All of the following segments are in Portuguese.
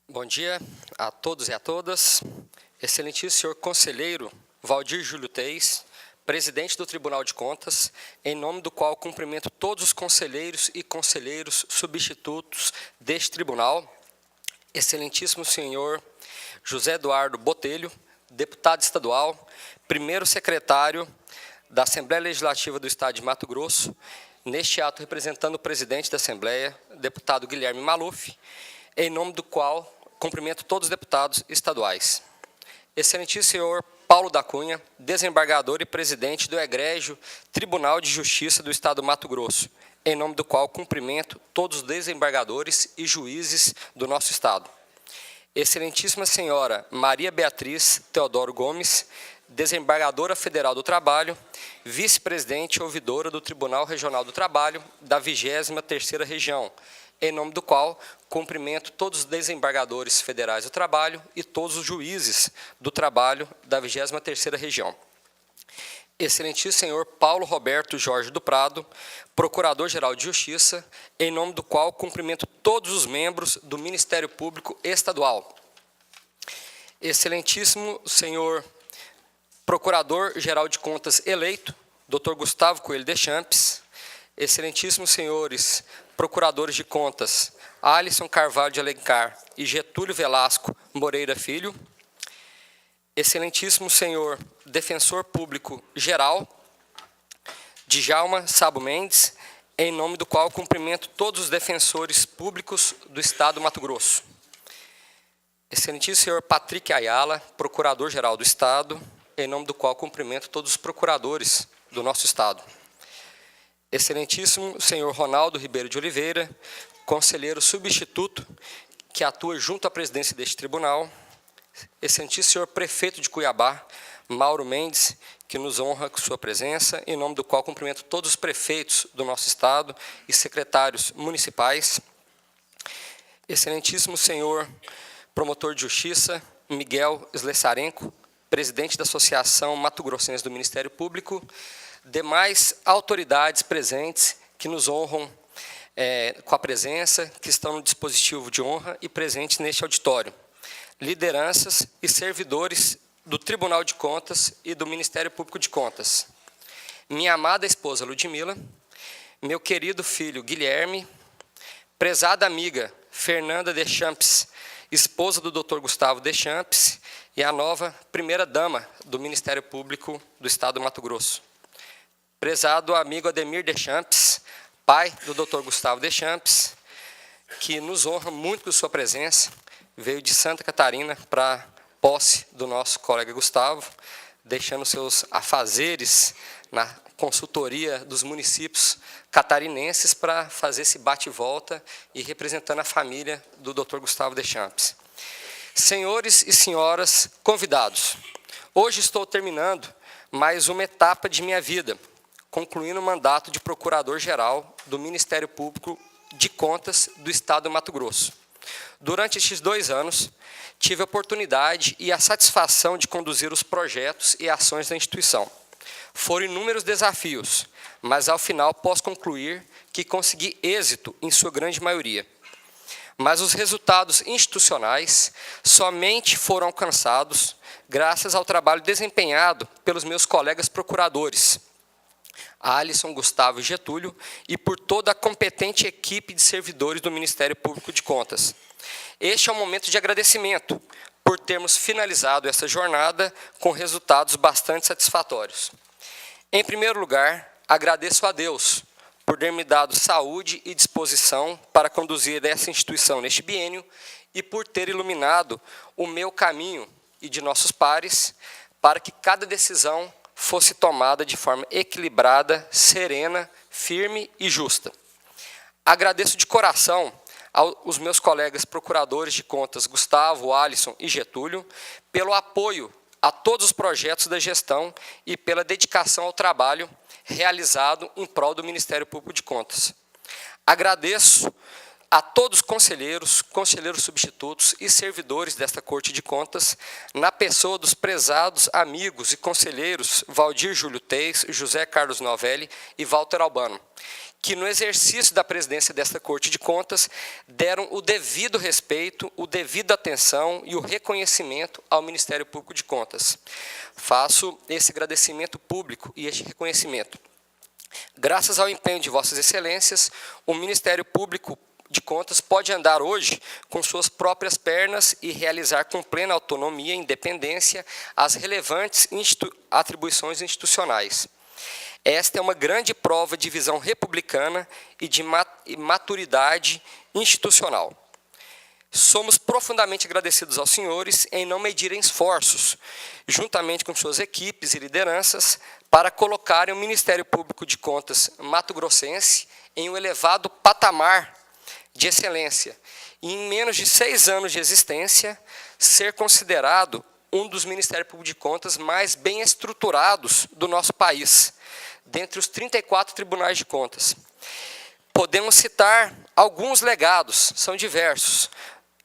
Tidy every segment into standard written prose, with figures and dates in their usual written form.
Bom dia a todos e a todas. Excelentíssimo senhor conselheiro Valdir Júlio Teis, presidente do Tribunal de Contas, em nome do qual cumprimento todos os conselheiros e conselheiros substitutos deste tribunal. Excelentíssimo senhor José Eduardo Botelho, deputado estadual, primeiro secretário da Assembleia Legislativa do Estado de Mato Grosso, neste ato representando o presidente da Assembleia, deputado Guilherme Maluf, em nome do qual cumprimento todos os deputados estaduais. Excelentíssimo senhor Paulo da Cunha, desembargador e presidente do Egrégio Tribunal de Justiça do Estado do Mato Grosso, em nome do qual cumprimento todos os desembargadores e juízes do nosso Estado. Excelentíssima senhora Maria Beatriz Teodoro Gomes, desembargadora federal do Trabalho, vice-presidente e ouvidora do Tribunal Regional do Trabalho da 23ª Região, em nome do qual cumprimento todos os desembargadores federais do trabalho e todos os juízes do trabalho da 23ª Região. Excelentíssimo senhor Paulo Roberto Jorge do Prado, Procurador-Geral de Justiça, em nome do qual cumprimento todos os membros do Ministério Público Estadual. Excelentíssimo senhor Procurador-Geral de Contas eleito, Dr. Gustavo Coelho Deschamps, excelentíssimos senhores Procuradores de Contas Alisson Carvalho de Alencar e Getúlio Velasco Moreira Filho, excelentíssimo senhor Defensor Público Geral, Djalma Sabo Mendes, em nome do qual cumprimento todos os defensores públicos do Estado do Mato Grosso. Excelentíssimo senhor Patrick Ayala, Procurador-Geral do Estado, em nome do qual cumprimento todos os procuradores do nosso Estado. Excelentíssimo senhor Ronaldo Ribeiro de Oliveira, conselheiro substituto, que atua junto à presidência deste tribunal. Excelentíssimo senhor prefeito de Cuiabá, Mauro Mendes, que nos honra com sua presença, em nome do qual cumprimento todos os prefeitos do nosso Estado e secretários municipais. Excelentíssimo senhor promotor de justiça, Miguel Slessarenko, presidente da Associação Mato Grossense do Ministério Público, demais autoridades presentes que nos honram com a presença, que estão no dispositivo de honra e presentes neste auditório, lideranças e servidores do Tribunal de Contas e do Ministério Público de Contas, minha amada esposa Ludmila, meu querido filho Guilherme, prezada amiga Fernanda Deschamps, esposa do Dr. Gustavo Deschamps, e a nova primeira-dama do Ministério Público do Estado do Mato Grosso. Prezado amigo Ademir Deschamps, pai do Dr. Gustavo Deschamps, que nos honra muito com sua presença, veio de Santa Catarina para posse do nosso colega Gustavo, deixando seus afazeres na consultoria dos municípios catarinenses para fazer esse bate-volta e representando a família do Dr. Gustavo Deschamps. Senhores e senhoras convidados, hoje estou terminando mais uma etapa de minha vida, concluindo o mandato de Procurador-Geral do Ministério Público de Contas do Estado do Mato Grosso. Durante estes 2 anos, tive a oportunidade e a satisfação de conduzir os projetos e ações da instituição. Foram inúmeros desafios, mas ao final posso concluir que consegui êxito em sua grande maioria. Mas os resultados institucionais somente foram alcançados graças ao trabalho desempenhado pelos meus colegas procuradores, Alisson, Gustavo e Getúlio, e por toda a competente equipe de servidores do Ministério Público de Contas. Este é um momento de agradecimento por termos finalizado essa jornada com resultados bastante satisfatórios. Em primeiro lugar, agradeço a Deus por ter me dado saúde e disposição para conduzir essa instituição neste biênio e por ter iluminado o meu caminho e de nossos pares para que cada decisão fosse tomada de forma equilibrada, serena, firme e justa. Agradeço de coração aos meus colegas procuradores de contas, Gustavo, Alisson e Getúlio, pelo apoio a todos os projetos da gestão e pela dedicação ao trabalho realizado em prol do Ministério Público de Contas. Agradeço a todos os conselheiros, conselheiros substitutos e servidores desta Corte de Contas, na pessoa dos prezados amigos e conselheiros Valdir Júlio Teis, José Carlos Novelli e Walter Albano, que, no exercício da presidência desta Corte de Contas, deram o devido respeito, o devido atenção e o reconhecimento ao Ministério Público de Contas. Faço esse agradecimento público e este reconhecimento. Graças ao empenho de Vossas Excelências, o Ministério Público de Contas pode andar hoje com suas próprias pernas e realizar com plena autonomia e independência as relevantes atribuições institucionais. Esta é uma grande prova de visão republicana e de maturidade institucional. Somos profundamente agradecidos aos senhores em não medirem esforços, juntamente com suas equipes e lideranças, para colocarem o Ministério Público de Contas mato-grossense em um elevado patamar de excelência, e em menos de 6 anos de existência, ser considerado um dos Ministérios Públicos de Contas mais bem estruturados do nosso país, dentre os 34 tribunais de contas. Podemos citar alguns legados, são diversos,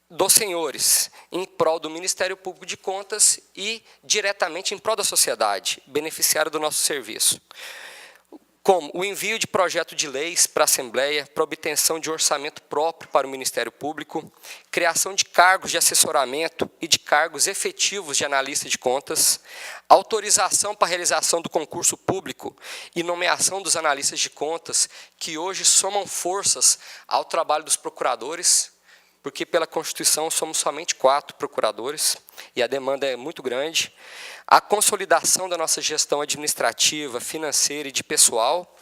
dos senhores, em prol do Ministério Público de Contas e diretamente em prol da sociedade, beneficiária do nosso serviço. Como o envio de projeto de leis para a Assembleia, para obtenção de orçamento próprio para o Ministério Público, criação de cargos de assessoramento e de cargos efetivos de analista de contas, autorização para a realização do concurso público e nomeação dos analistas de contas, que hoje somam forças ao trabalho dos procuradores, porque pela Constituição somos somente 4 procuradores, e a demanda é muito grande, a consolidação da nossa gestão administrativa, financeira e de pessoal,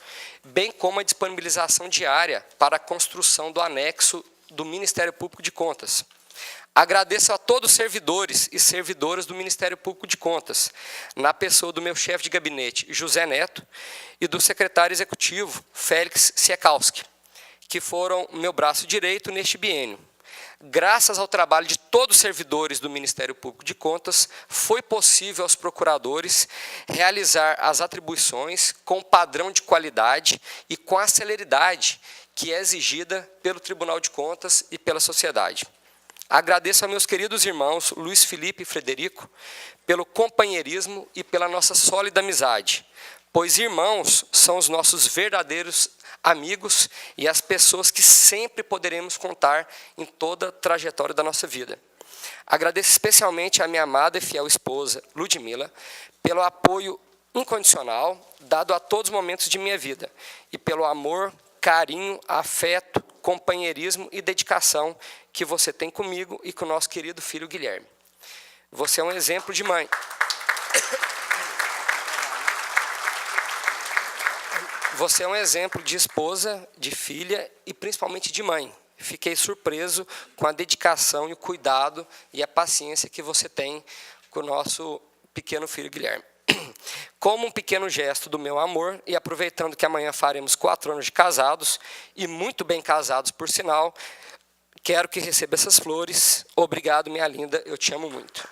bem como a disponibilização diária para a construção do anexo do Ministério Público de Contas. Agradeço a todos os servidores e servidoras do Ministério Público de Contas, na pessoa do meu chefe de gabinete, José Neto, e do secretário executivo, Félix Siekowski, que foram meu braço direito neste biênio. Graças ao trabalho de todos os servidores do Ministério Público de Contas, foi possível aos procuradores realizar as atribuições com padrão de qualidade e com a celeridade que é exigida pelo Tribunal de Contas e pela sociedade. Agradeço a meus queridos irmãos Luiz Felipe e Frederico pelo companheirismo e pela nossa sólida amizade, pois irmãos são os nossos verdadeiros amigos e as pessoas que sempre poderemos contar em toda a trajetória da nossa vida. Agradeço especialmente a minha amada e fiel esposa, Ludmila, pelo apoio incondicional dado a todos os momentos de minha vida e pelo amor, carinho, afeto, companheirismo e dedicação que você tem comigo e com o nosso querido filho Guilherme. Você é um exemplo de mãe. Você é um exemplo de esposa, de filha e principalmente de mãe. Fiquei surpreso com a dedicação e o cuidado e a paciência que você tem com o nosso pequeno filho Guilherme. Como um pequeno gesto do meu amor, e aproveitando que amanhã faremos 4 anos de casados, e muito bem casados por sinal, quero que receba essas flores. Obrigado, minha linda, eu te amo muito.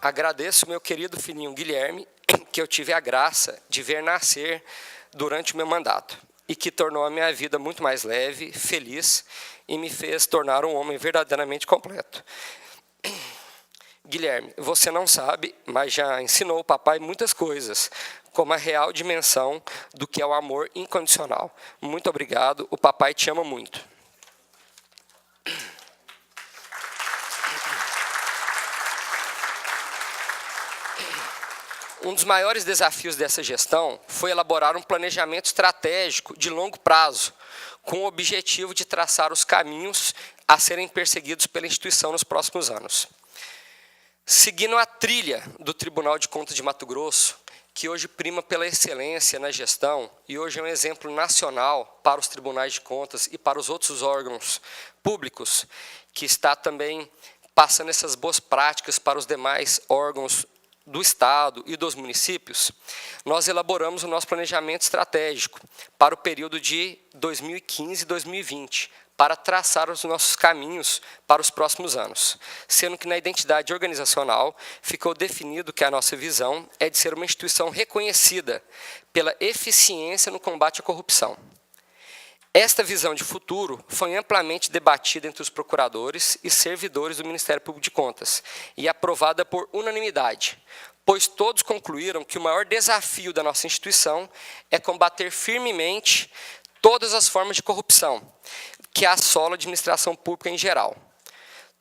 Agradeço meu querido filhinho Guilherme, que eu tive a graça de ver nascer durante o meu mandato e que tornou a minha vida muito mais leve, feliz e me fez tornar um homem verdadeiramente completo. Guilherme, você não sabe, mas já ensinou o papai muitas coisas, como a real dimensão do que é o amor incondicional. Muito obrigado, o papai te ama muito. Um dos maiores desafios dessa gestão foi elaborar um planejamento estratégico de longo prazo, com o objetivo de traçar os caminhos a serem perseguidos pela instituição nos próximos anos. Seguindo a trilha do Tribunal de Contas de Mato Grosso, que hoje prima pela excelência na gestão e hoje é um exemplo nacional para os tribunais de contas e para os outros órgãos públicos, que está também passando essas boas práticas para os demais órgãos do Estado e dos municípios, nós elaboramos o nosso planejamento estratégico para o período de 2015 e 2020, para traçar os nossos caminhos para os próximos anos, sendo que na identidade organizacional ficou definido que a nossa visão é de ser uma instituição reconhecida pela eficiência no combate à corrupção. Esta visão de futuro foi amplamente debatida entre os procuradores e servidores do Ministério Público de Contas e aprovada por unanimidade, pois todos concluíram que o maior desafio da nossa instituição é combater firmemente todas as formas de corrupção que assolam a administração pública em geral.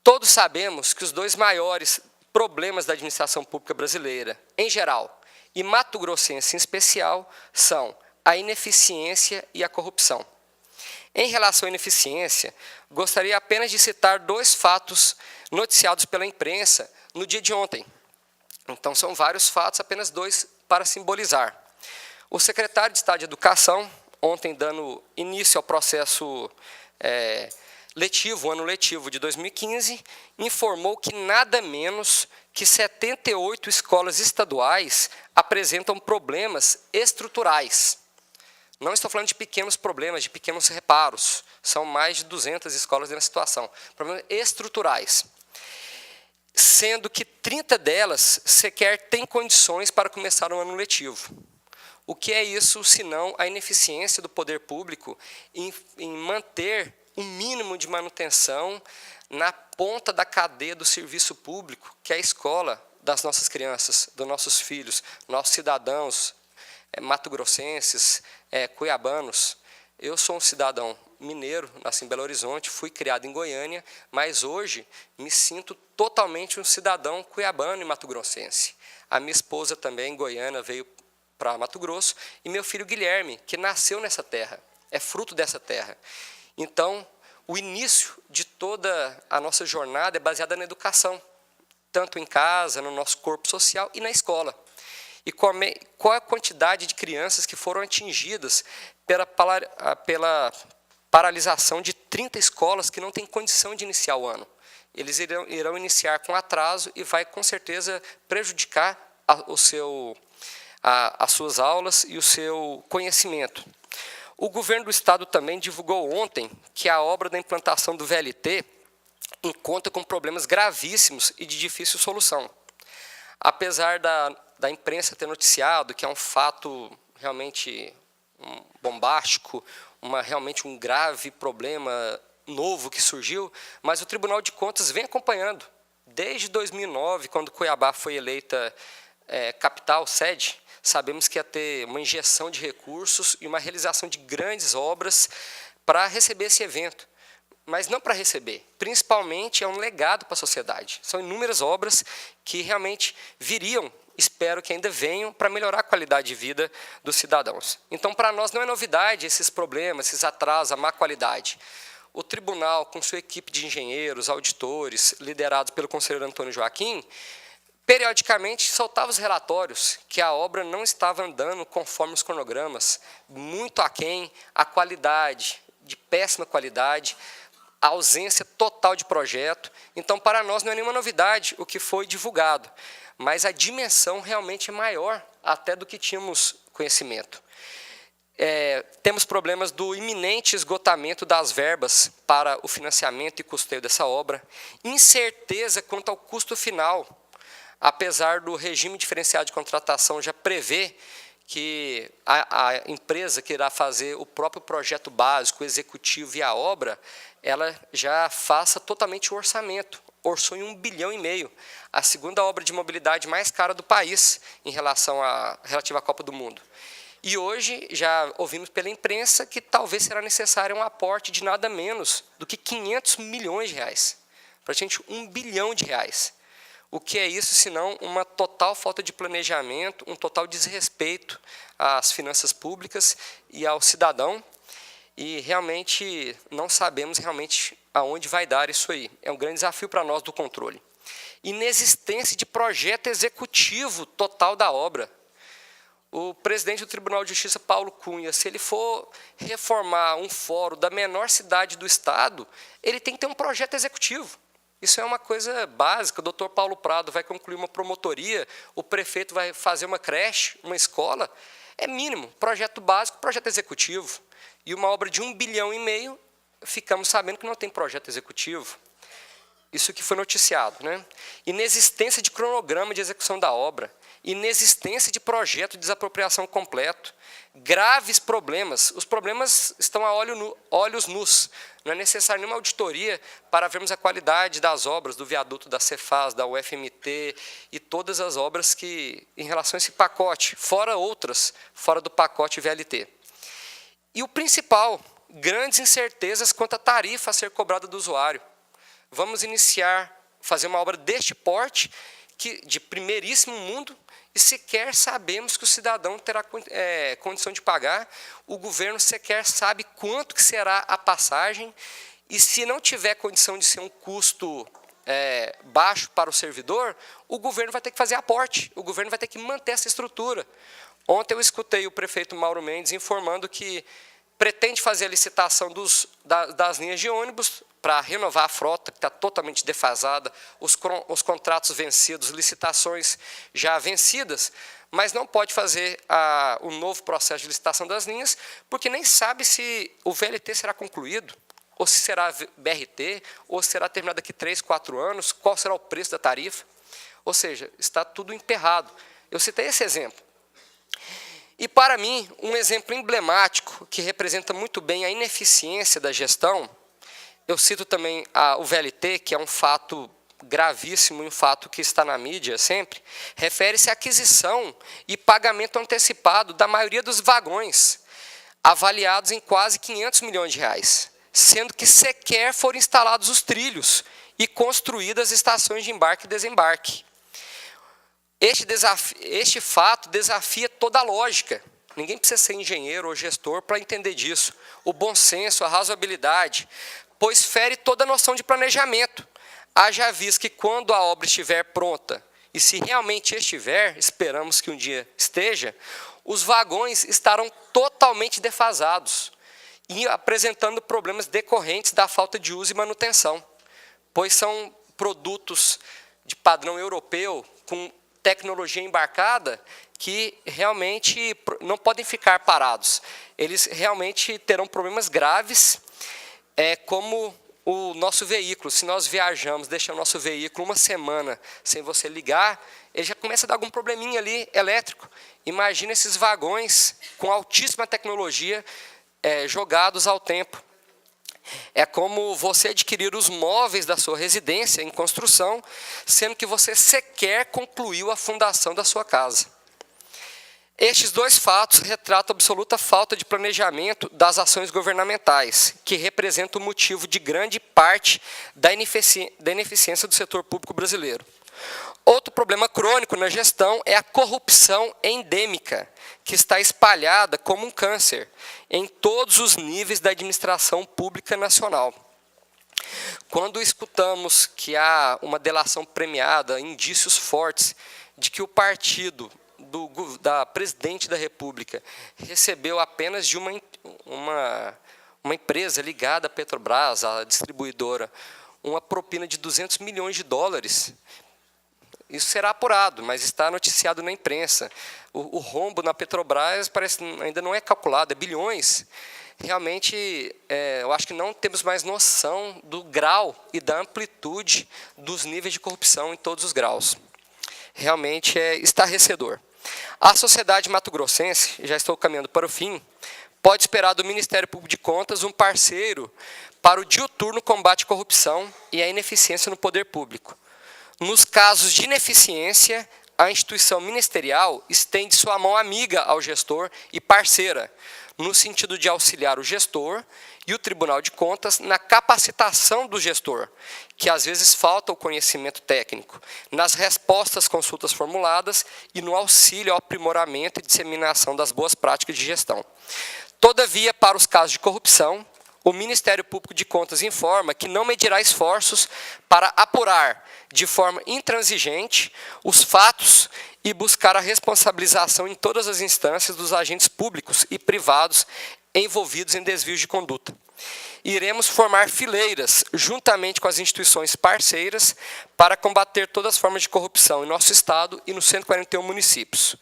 Todos sabemos que os dois maiores problemas da administração pública brasileira, em geral, e mato-grossense em especial, são a ineficiência e a corrupção. Em relação à ineficiência, gostaria apenas de citar 2 fatos noticiados pela imprensa no dia de ontem. Então, são vários fatos, apenas 2 para simbolizar. O secretário de Estado de Educação, ontem dando início ao processo letivo, o ano letivo de 2015, informou que nada menos que 78 escolas estaduais apresentam problemas estruturais. Não estou falando de pequenos problemas, de pequenos reparos. São mais de 200 escolas nessa situação. Problemas estruturais. Sendo que 30 delas sequer têm condições para começar o ano letivo. O que é isso, senão a ineficiência do poder público em manter um mínimo de manutenção na ponta da cadeia do serviço público, que é a escola das nossas crianças, dos nossos filhos, nossos cidadãos, mato-grossenses, cuiabanos. Eu sou um cidadão mineiro, nasci em Belo Horizonte, fui criado em Goiânia, mas hoje me sinto totalmente um cidadão cuiabano e mato-grossense. A minha esposa também, goiana, veio para Mato Grosso, e meu filho Guilherme, que nasceu nessa terra, é fruto dessa terra. Então, o início de toda a nossa jornada é baseada na educação, tanto em casa, no nosso corpo social e na escola. E qual a quantidade de crianças que foram atingidas pela paralisação de 30 escolas que não têm condição de iniciar o ano. Eles irão iniciar com atraso e vai, com certeza, prejudicar as suas aulas e o seu conhecimento. O governo do Estado também divulgou ontem que a obra da implantação do VLT conta com problemas gravíssimos e de difícil solução. Apesar da imprensa ter noticiado que é um fato realmente bombástico, realmente um grave problema novo que surgiu, mas o Tribunal de Contas vem acompanhando. Desde 2009, quando Cuiabá foi eleita capital, sede, sabemos que ia ter uma injeção de recursos e uma realização de grandes obras para receber esse evento. Mas não para receber, principalmente é um legado para a sociedade. São inúmeras obras que realmente viriam, espero que ainda venham, para melhorar a qualidade de vida dos cidadãos. Então, para nós não é novidade esses problemas, esses atrasos, a má qualidade. O tribunal, com sua equipe de engenheiros, auditores, liderados pelo conselheiro Antônio Joaquim, periodicamente soltava os relatórios que a obra não estava andando conforme os cronogramas, muito aquém, a qualidade, de péssima qualidade, a ausência total de projeto. Então, para nós não é nenhuma novidade o que foi divulgado, mas a dimensão realmente é maior até do que tínhamos conhecimento. Temos problemas do iminente esgotamento das verbas para o financiamento e custeio dessa obra, incerteza quanto ao custo final, apesar do regime diferenciado de contratação já prever que a empresa que irá fazer o próprio projeto básico, executivo e a obra, ela já faça totalmente o orçamento. Orçou em 1,5 bilhão, a segunda obra de mobilidade mais cara do país em relação relativa à Copa do Mundo. E hoje já ouvimos pela imprensa que talvez será necessário um aporte de nada menos do que 500 milhões de reais. Praticamente 1 bilhão de reais. O que é isso, senão uma total falta de planejamento, um total desrespeito às finanças públicas e ao cidadão, e realmente não sabemos realmente aonde vai dar isso aí. É um grande desafio para nós do controle. Inexistência de projeto executivo total da obra. O presidente do Tribunal de Justiça, Paulo Cunha, se ele for reformar um fórum da menor cidade do Estado, ele tem que ter um projeto executivo. Isso é uma coisa básica. O doutor Paulo Prado vai concluir uma promotoria, o prefeito vai fazer uma creche, uma escola. É mínimo, projeto básico, projeto executivo. E uma obra de 1,5 bilhão, ficamos sabendo que não tem projeto executivo. Isso que foi noticiado, né? Inexistência de cronograma de execução da obra. inexistência de projeto de desapropriação completo, graves problemas. Os problemas estão a olhos nus. Não é necessário nenhuma auditoria para vermos a qualidade das obras, do viaduto da Cefaz, da UFMT e todas as obras que, em relação a esse pacote, fora outras, fora do pacote VLT. E o principal, grandes incertezas quanto à tarifa a ser cobrada do usuário. Vamos fazer uma obra deste porte, de primeiríssimo mundo, e sequer sabemos que o cidadão terá condição de pagar, o governo sequer sabe quanto que será a passagem, e se não tiver condição de ser um custo baixo para o servidor, o governo vai ter que fazer aporte, o governo vai ter que manter essa estrutura. Ontem eu escutei o prefeito Mauro Mendes informando que pretende fazer a licitação das linhas de ônibus para renovar a frota, que está totalmente defasada, os contratos vencidos, licitações já vencidas, mas não pode fazer o novo processo de licitação das linhas, porque nem sabe se o VLT será concluído, ou se será BRT, ou se será terminado daqui 3, 4 anos, qual será o preço da tarifa. Ou seja, está tudo emperrado. Eu citei esse exemplo. E, para mim, um exemplo emblemático que representa muito bem a ineficiência da gestão, eu cito também o VLT, que é um fato gravíssimo e um fato que está na mídia sempre, refere-se à aquisição e pagamento antecipado da maioria dos vagões, avaliados em quase 500 milhões de reais, sendo que sequer foram instalados e construídas as estações de embarque e desembarque. Este fato desafia toda a lógica. Ninguém precisa ser engenheiro ou gestor para entender disso. O bom senso, a razoabilidade, pois fere toda a noção de planejamento. Haja visto que quando a obra estiver pronta, e se realmente estiver, esperamos que um dia esteja, os vagões estarão totalmente defasados e apresentando problemas decorrentes da falta de uso e manutenção, pois são produtos de padrão europeu, com tecnologia embarcada, que realmente não podem ficar parados. Eles realmente terão problemas graves, como o nosso veículo. Se nós viajamos, deixamos o nosso veículo uma semana sem você ligar, ele já começa a dar algum probleminha ali elétrico. Imagina esses vagões com altíssima tecnologia jogados ao tempo. É como você adquirir os móveis da sua residência em construção, sendo que você sequer concluiu a fundação da sua casa. Estes dois fatos retratam a absoluta falta de planejamento das ações governamentais, que representa o motivo de grande parte da ineficiência do setor público brasileiro. Outro problema crônico na gestão é a corrupção endêmica, que está espalhada como um câncer em todos os níveis da administração pública nacional. Quando escutamos que há uma delação premiada, indícios fortes de que o partido da presidente da República recebeu apenas de uma empresa ligada à Petrobras, a distribuidora, uma propina de 200 milhões de dólares, isso será apurado, mas está noticiado na imprensa. O rombo na Petrobras ainda não é calculado, é bilhões. Realmente, eu acho que não temos mais noção do grau e da amplitude dos níveis de corrupção em todos os graus. Realmente é estarrecedor. A sociedade mato-grossense, já estou caminhando para o fim, pode esperar do Ministério Público de Contas um parceiro para o diuturno combate à corrupção e à ineficiência no poder público. Nos casos de ineficiência, a instituição ministerial estende sua mão amiga ao gestor e parceira, no sentido de auxiliar o gestor e o Tribunal de Contas na capacitação do gestor, que às vezes falta o conhecimento técnico, nas respostas às consultas formuladas e no auxílio ao aprimoramento e disseminação das boas práticas de gestão. Todavia, para os casos de corrupção, o Ministério Público de Contas informa que não medirá esforços para apurar de forma intransigente os fatos e buscar a responsabilização em todas as instâncias dos agentes públicos e privados envolvidos em desvios de conduta. Iremos formar fileiras, juntamente com as instituições parceiras, para combater todas as formas de corrupção em nosso Estado e nos 141 municípios.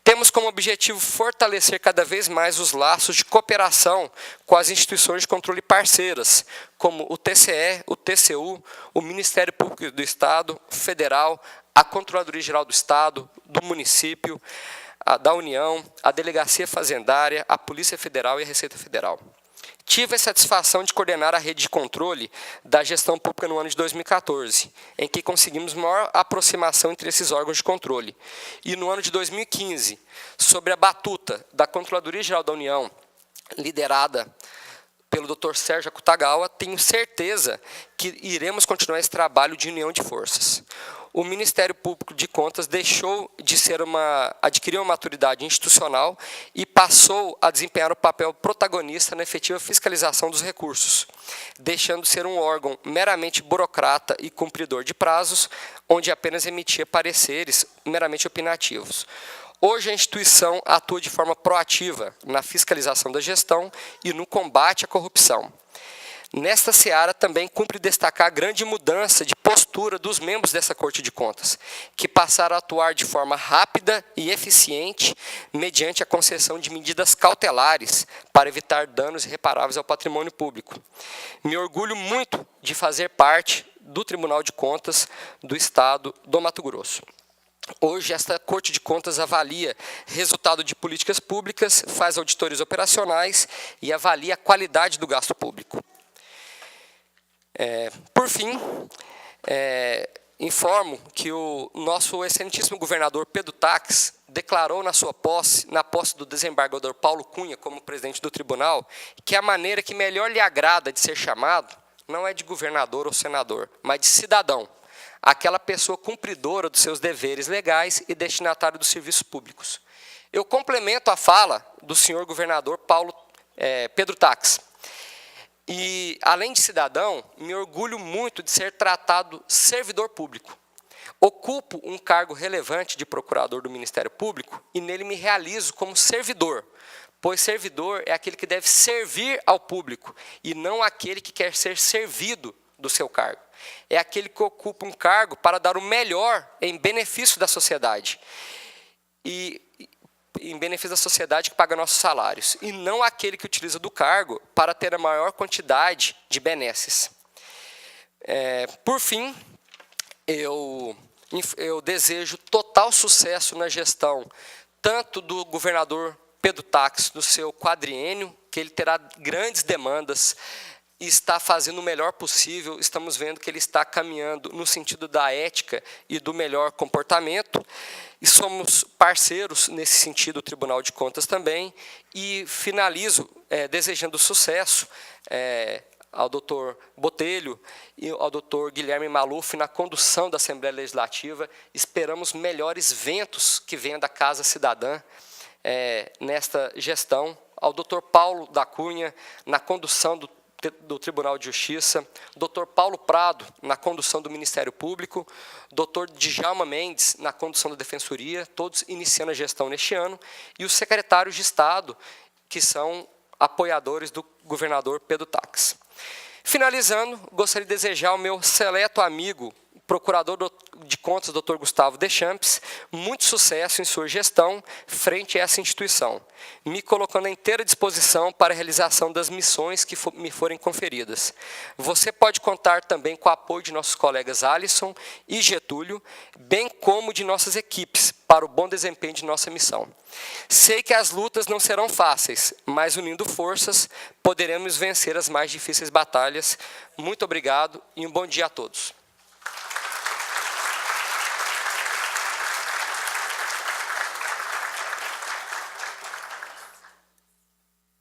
Temos como objetivo fortalecer cada vez mais os laços de cooperação com as instituições de controle parceiras, como o TCE, o TCU, o Ministério Público do Estado, Federal, a Controladoria Geral do Estado, do município, da União, a Delegacia Fazendária, a Polícia Federal e a Receita Federal. Tive a satisfação de coordenar a rede de controle da gestão pública no ano de 2014, em que conseguimos maior aproximação entre esses órgãos de controle. E no ano de 2015, sobre a batuta da Controladoria Geral da União, liderada pelo Dr. Sérgio Akutagawa, tenho certeza que iremos continuar esse trabalho de união de forças. O Ministério Público de Contas deixou de adquirir uma maturidade institucional e passou a desempenhar o papel protagonista na efetiva fiscalização dos recursos, deixando de ser um órgão meramente burocrata e cumpridor de prazos, onde apenas emitia pareceres meramente opinativos. Hoje, a instituição atua de forma proativa na fiscalização da gestão e no combate à corrupção. Nesta seara, também cumpre destacar a grande mudança de postura dos membros dessa Corte de Contas, que passaram a atuar de forma rápida e eficiente mediante a concessão de medidas cautelares para evitar danos irreparáveis ao patrimônio público. Me orgulho muito de fazer parte do Tribunal de Contas do Estado do Mato Grosso. Hoje, esta Corte de Contas avalia resultado de políticas públicas, faz auditorias operacionais e avalia a qualidade do gasto público. Por fim, informo que o nosso excelentíssimo governador Pedro Taques declarou na posse do desembargador Paulo Cunha como presidente do tribunal, que a maneira que melhor lhe agrada de ser chamado não é de governador ou senador, mas de cidadão, aquela pessoa cumpridora dos seus deveres legais e destinatário dos serviços públicos. Eu complemento a fala do senhor governador Pedro Taques. E, além de cidadão, me orgulho muito de ser tratado servidor público. Ocupo um cargo relevante de procurador do Ministério Público e nele me realizo como servidor, pois servidor é aquele que deve servir ao público e não aquele que quer ser servido do seu cargo. É aquele que ocupa um cargo para dar o melhor em benefício da sociedade. E em benefício da sociedade que paga nossos salários, e não aquele que utiliza do cargo para ter a maior quantidade de benesses. Por fim, eu desejo total sucesso na gestão, tanto do governador Pedro Taques, no seu quadriênio, que ele terá grandes demandas, e está fazendo o melhor possível. Estamos vendo que ele está caminhando no sentido da ética e do melhor comportamento, e somos parceiros nesse sentido, o Tribunal de Contas também, e finalizo desejando sucesso ao doutor Botelho e ao doutor Guilherme Maluf na condução da Assembleia Legislativa. Esperamos melhores ventos que venham da Casa Cidadã nesta gestão, ao doutor Paulo da Cunha na condução do Tribunal de Justiça, Dr. Paulo Prado, na condução do Ministério Público, Dr. Djalma Mendes, na condução da Defensoria, todos iniciando a gestão neste ano, e os secretários de Estado, que são apoiadores do governador Pedro Taques. Finalizando, gostaria de desejar ao meu seleto amigo, procurador de contas, Dr. Gustavo Deschamps, muito sucesso em sua gestão frente a essa instituição, me colocando à inteira disposição para a realização das missões que me forem conferidas. Você pode contar também com o apoio de nossos colegas Alisson e Getúlio, bem como de nossas equipes, para o bom desempenho de nossa missão. Sei que as lutas não serão fáceis, mas unindo forças, poderemos vencer as mais difíceis batalhas. Muito obrigado e um bom dia a todos.